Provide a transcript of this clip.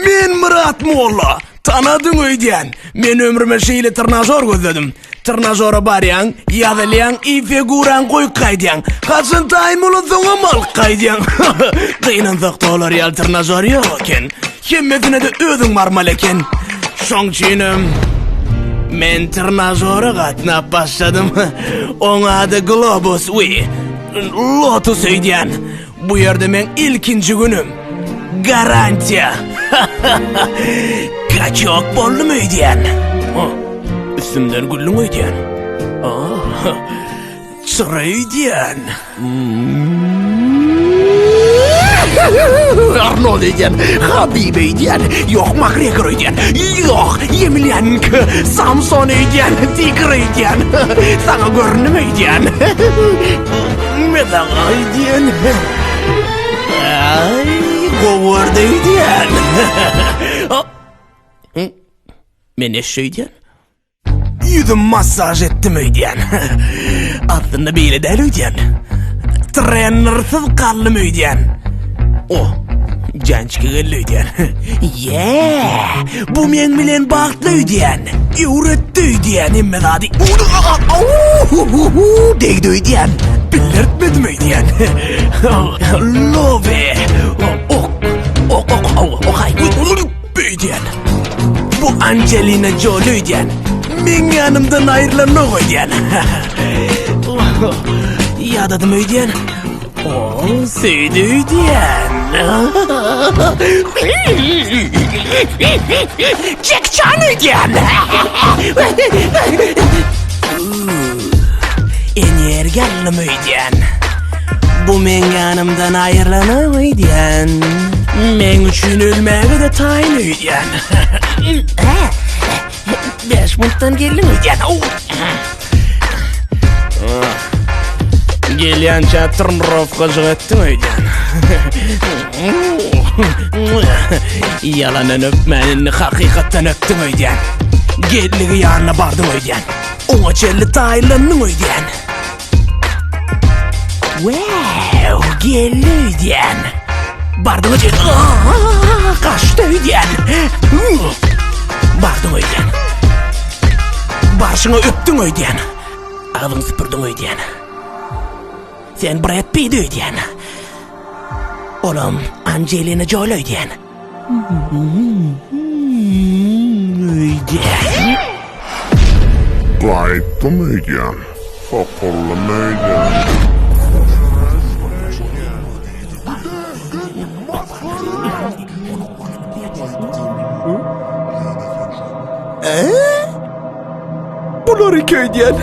Men Murat Molla. Tanadın öýdän. Men ömrüme şeýle tırnazor gözledim. Tırnazora baryan, ýazylyan, ifiguran goýup gaýdyan. Haçan taýym bolsaňa mal gaýdyan. Gynansak dolar ýal tırnazor ýok eken. Hemmesine de özüň marmal eken. Şoň üçin men tırnazora gatnap başladım. Oň ady Globus Lotus öýdän. Bu ýerde men ilkinji günüm. Garantiya. Kaçok boldum öýdän. Üstümden güllüň öýdän. Çıra öýdän. Arnold öýdän. Habib öýdän. Ýok McGregor öýdän. Ýok Emelianenk. Samson öýdän. Tigr öýdän. Saňa görnüm öýdän. Medan öýdän. Ay, gowarda öýdän. Men eşe öýdän. Yüzüm masaj ettim öýdän. Aslında beýle däl öýdän. Trenersiz kallym öýdän. Jançky geldi öýdän. Bu men bilen bagtly öýdän. Öwretdi öýdän, emme zady. Degdi öýdän. Bildirtmedim öýdän. Love. Öýdän. Bu Angelina Jolie öýdän. Men ýanymdan aýrylanok öýdän. Ýadadym öýdän. Söýdi öýdän. Jack Chan öýdän. Energalym öýdän. Bu men ýanymdan aýrylanok öýdän. Men üçin ölmäge de taýyn öýdän. 5 minutdan geldim öýdän. Gelýänçä trenirovka jygatdym öýdän. Yalan öpmäni hakykatdan öpdüm öýdän. Geligi ýanyna bardym öýdän. Oňa çelli taýlandyň öýdän. Wow, geldi öýdän. Bardym öýdän. Kaçdy öýdän. Bardym öýdän. Başyňa öpdüm öýdän. Agyň süpürdüm öýdän. Sen Brad Pitt öýdän. Olam Angelina Jolie öýdän. Öýdän. Gaýtdym öýdän. Sokullym öýdän. Bular iki öýdän.